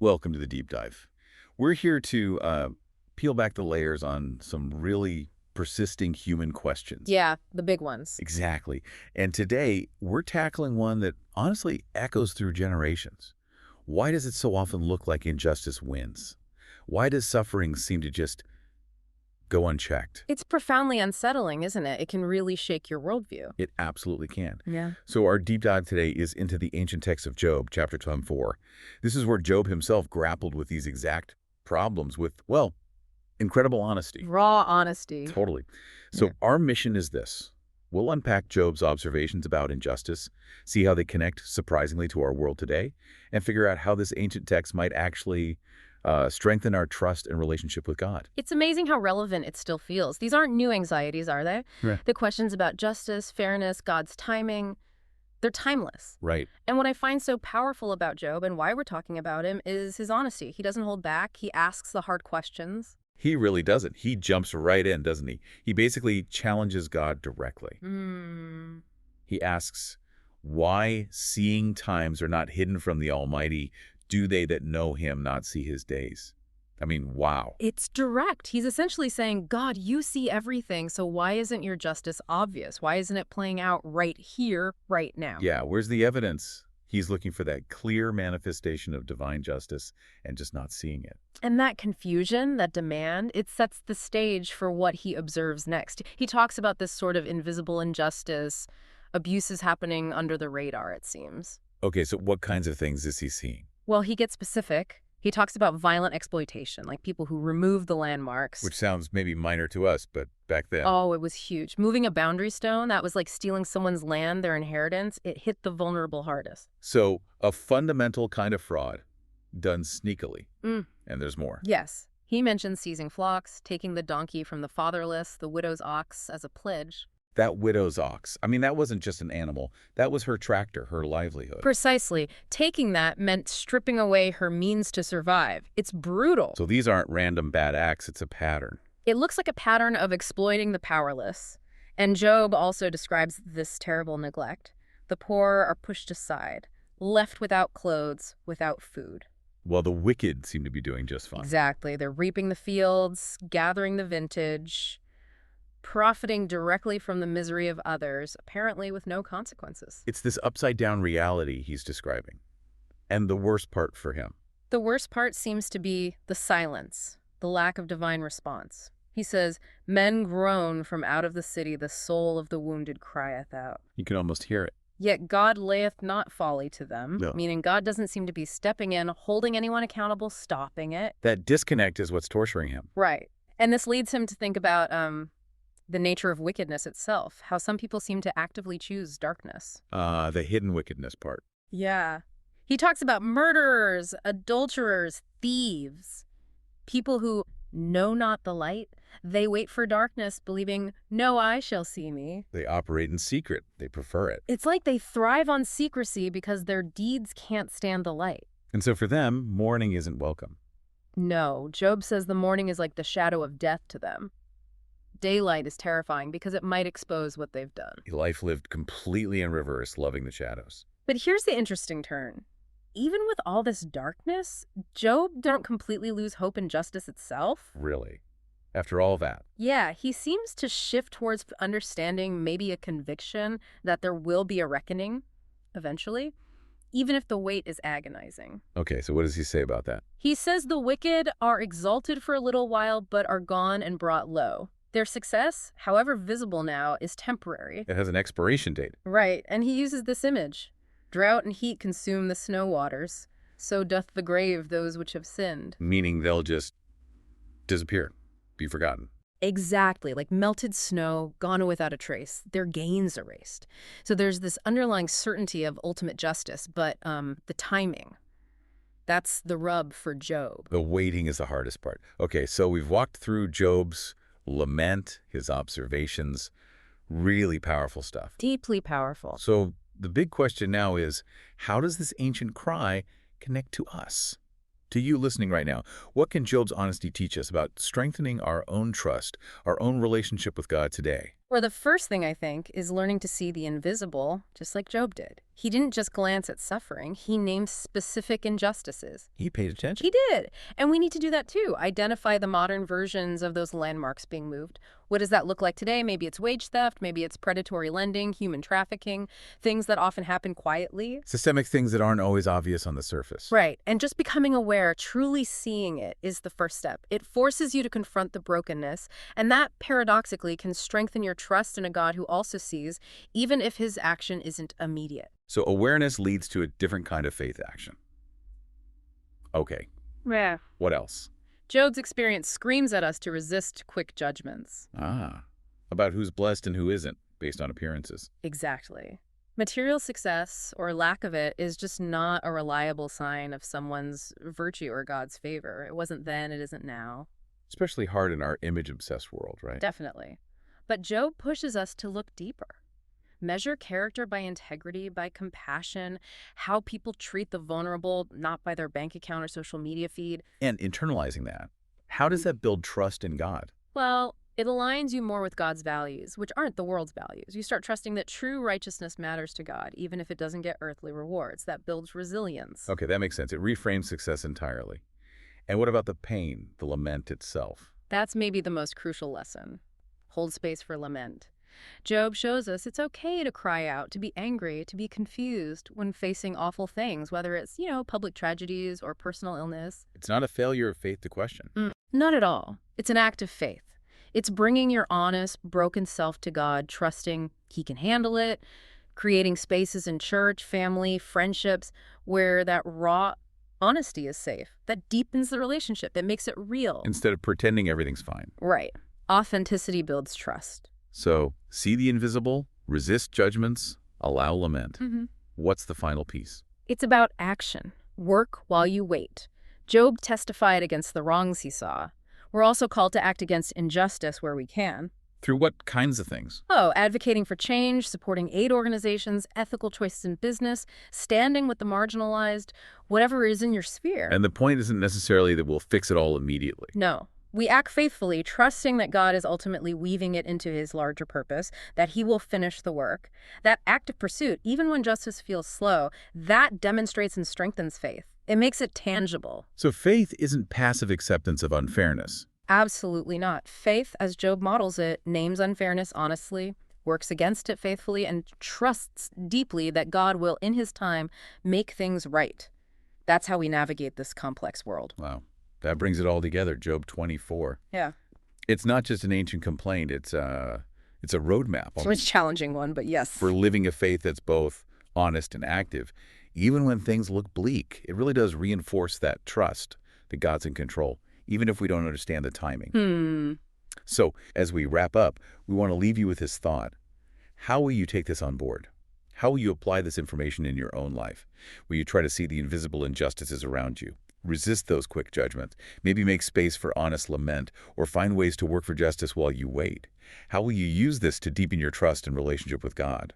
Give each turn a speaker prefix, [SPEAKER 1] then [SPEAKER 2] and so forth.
[SPEAKER 1] Welcome to the deep dive. We're here to peel back the layers on some really persisting human questions.
[SPEAKER 2] Yeah, the big ones.
[SPEAKER 1] Exactly. And today, we're tackling one that honestly echoes through generations. Why does it so often look like injustice wins? Why does suffering seem to just go unchecked?
[SPEAKER 2] It's profoundly unsettling, isn't it? It can really shake your worldview.
[SPEAKER 1] It absolutely can.
[SPEAKER 2] Yeah.
[SPEAKER 1] So our deep dive today is into the ancient text of Job, chapter 24. This is where Job himself grappled with these exact problems with, well, incredible honesty.
[SPEAKER 2] Raw honesty.
[SPEAKER 1] Totally. So
[SPEAKER 2] Yeah.
[SPEAKER 1] our mission is this. We'll unpack Job's observations about injustice, see how they connect surprisingly to our world today, and figure out how this ancient text might actually strengthen our trust and relationship with God.
[SPEAKER 2] It's amazing how relevant it still feels. These aren't new anxieties, are they?
[SPEAKER 1] Right.
[SPEAKER 2] The questions about justice, fairness, God's timing, they're timeless.
[SPEAKER 1] Right.
[SPEAKER 2] And what I find so powerful about Job and why we're talking about him is his honesty. He doesn't hold back. He asks the hard questions.
[SPEAKER 1] He really doesn't. He jumps right in, doesn't he? He basically challenges God directly. He asks, why seeing times are not hidden from the Almighty? Do they that know him not see his days? I mean, wow.
[SPEAKER 2] It's direct. He's essentially saying, God, you see everything, so why isn't your justice obvious? Why isn't it playing out right here, right now?
[SPEAKER 1] Yeah, where's the evidence? He's looking for that clear manifestation of divine justice and just not seeing it.
[SPEAKER 2] And that confusion, that demand, it sets the stage for what he observes next. He talks about this sort of invisible injustice, abuses happening under the radar, it seems.
[SPEAKER 1] Okay, so what kinds of things is he seeing?
[SPEAKER 2] Well, he gets specific. He talks about violent exploitation, like people who remove the landmarks.
[SPEAKER 1] Which sounds maybe minor to us, but back then.
[SPEAKER 2] Oh, it was huge. Moving a boundary stone, that was like stealing someone's land, their inheritance. It hit the vulnerable hardest.
[SPEAKER 1] So a fundamental kind of fraud done sneakily. And there's more.
[SPEAKER 2] Yes. He mentions seizing flocks, taking the donkey from the fatherless, the widow's ox as a pledge.
[SPEAKER 1] That widow's ox. I mean, that wasn't just an animal. That was her tractor, her livelihood.
[SPEAKER 2] Precisely. Taking that meant stripping away her means to survive. It's brutal.
[SPEAKER 1] So these aren't random bad acts, it's a pattern.
[SPEAKER 2] It looks like a pattern of exploiting the powerless. And Job also describes this terrible neglect. The poor are pushed aside, left without clothes, without food.
[SPEAKER 1] Well, the wicked seem to be doing just fine.
[SPEAKER 2] Exactly. They're reaping the fields, gathering the vintage, profiting directly from the misery of others, apparently with no consequences.
[SPEAKER 1] It's this upside-down reality he's describing. And the worst part for him.
[SPEAKER 2] The worst part seems to be the silence, the lack of divine response. He says, men groan from out of the city, the soul of the wounded crieth out.
[SPEAKER 1] You can almost hear it.
[SPEAKER 2] Yet God layeth not folly to them,
[SPEAKER 1] No.
[SPEAKER 2] meaning God doesn't seem to be stepping in, holding anyone accountable, stopping it.
[SPEAKER 1] That disconnect is what's torturing him.
[SPEAKER 2] Right. And this leads him to think about the nature of wickedness itself, how some people seem to actively choose darkness.
[SPEAKER 1] The hidden wickedness part.
[SPEAKER 2] Yeah. He talks about murderers, adulterers, thieves, people who know not the light. They wait for darkness, believing, no eye shall see me.
[SPEAKER 1] They operate in secret. They prefer it.
[SPEAKER 2] It's like they thrive on secrecy because their deeds can't stand the light.
[SPEAKER 1] And so for them, mourning isn't welcome.
[SPEAKER 2] No, Job says the morning is like the shadow of death to them. Daylight is terrifying because it might expose what they've done.
[SPEAKER 1] Life lived completely in reverse, loving the shadows.
[SPEAKER 2] But here's the interesting turn. Even with all this darkness, Job don't completely lose hope in justice itself.
[SPEAKER 1] Really. After all that.
[SPEAKER 2] Yeah, he seems to shift towards understanding, maybe a conviction, that there will be a reckoning eventually, even if the wait is agonizing.
[SPEAKER 1] Okay, so what does he say about that?
[SPEAKER 2] He says the wicked are exalted for a little while, but are gone and brought low. Their success, however visible now, is temporary.
[SPEAKER 1] It has an expiration date.
[SPEAKER 2] Right, and he uses this image. Drought and heat consume the snow waters, so doth the grave those which have sinned.
[SPEAKER 1] Meaning they'll just disappear, be forgotten.
[SPEAKER 2] Exactly, like melted snow, gone without a trace, their gains erased. So there's this underlying certainty of ultimate justice, but the timing, that's the rub for Job.
[SPEAKER 1] The waiting is the hardest part. Okay, so we've walked through Job's lament, his observations, really powerful stuff.
[SPEAKER 2] Deeply powerful.
[SPEAKER 1] So the big question now is, how does this ancient cry connect to us? To you listening right now, what can Job's honesty teach us about strengthening our own trust, our own relationship with God today?
[SPEAKER 2] Or the first thing, I think, is learning to see the invisible, just like Job did. He didn't just glance at suffering, he named specific injustices.
[SPEAKER 1] He paid attention.
[SPEAKER 2] He did. And we need to do that too. Identify the modern versions of those landmarks being moved. What does that look like today? Maybe it's wage theft, maybe it's predatory lending, human trafficking, things that often happen quietly.
[SPEAKER 1] Systemic things that aren't always obvious on the surface.
[SPEAKER 2] Right. And just becoming aware, truly seeing it, is the first step. It forces you to confront the brokenness, and that paradoxically can strengthen your trust in a God who also sees, even if his action isn't immediate.
[SPEAKER 1] So awareness leads to a different kind of faith action. Okay.
[SPEAKER 2] Yeah.
[SPEAKER 1] What else?
[SPEAKER 2] Job's experience screams at us to resist quick judgments.
[SPEAKER 1] About who's blessed and who isn't, based on appearances.
[SPEAKER 2] Exactly. Material success, or lack of it, is just not a reliable sign of someone's virtue or God's favor. It wasn't then, it isn't now.
[SPEAKER 1] Especially hard in our image-obsessed world, right?
[SPEAKER 2] Definitely. But Job pushes us to look deeper. Measure character by integrity, by compassion, how people treat the vulnerable, not by their bank account or social media feed.
[SPEAKER 1] And internalizing that, how does that build trust in God?
[SPEAKER 2] Well, it aligns you more with God's values, which aren't the world's values. You start trusting that true righteousness matters to God, even if it doesn't get earthly rewards. That builds resilience.
[SPEAKER 1] Okay, that makes sense. It reframes success entirely. And what about the pain, the lament itself?
[SPEAKER 2] That's maybe the most crucial lesson. Hold space for lament. Job shows us it's okay to cry out, to be angry, to be confused when facing awful things, whether it's, public tragedies or personal illness.
[SPEAKER 1] It's not a failure of faith to question.
[SPEAKER 2] Not at all. It's an act of faith. It's bringing your honest, broken self to God, trusting he can handle it, creating spaces in church, family, friendships, where that raw honesty is safe. That deepens the relationship. It makes it real.
[SPEAKER 1] Instead of pretending everything's fine.
[SPEAKER 2] Right. Authenticity builds trust.
[SPEAKER 1] So, see the invisible, resist judgments, allow lament. What's the final piece?
[SPEAKER 2] It's about action. Work while you wait. Job testified against the wrongs he saw. We're also called to act against injustice where we can.
[SPEAKER 1] Through what kinds of things?
[SPEAKER 2] Advocating for change, supporting aid organizations, ethical choices in business, standing with the marginalized, whatever is in your sphere.
[SPEAKER 1] And the point isn't necessarily that we'll fix it all immediately.
[SPEAKER 2] No. We act faithfully, trusting that God is ultimately weaving it into his larger purpose, that he will finish the work. That active pursuit, even when justice feels slow, that demonstrates and strengthens faith. It makes it tangible.
[SPEAKER 1] So faith isn't passive acceptance of unfairness.
[SPEAKER 2] Absolutely not. Faith, as Job models it, names unfairness honestly, works against it faithfully, and trusts deeply that God will, in his time, make things right. That's how we navigate this complex world.
[SPEAKER 1] Wow. That brings it all together, Job 24.
[SPEAKER 2] Yeah.
[SPEAKER 1] It's not just an ancient complaint. It's a roadmap.
[SPEAKER 2] It's a challenging one, but yes.
[SPEAKER 1] For living a faith that's both honest and active. Even when things look bleak, it really does reinforce that trust that God's in control, even if we don't understand the timing. So, as we wrap up, we want to leave you with this thought. How will you take this on board? How will you apply this information in your own life? Will you try to see the invisible injustices around you? Resist those quick judgments, maybe make space for honest lament, or find ways to work for justice while you wait. How will you use this to deepen your trust and relationship with God?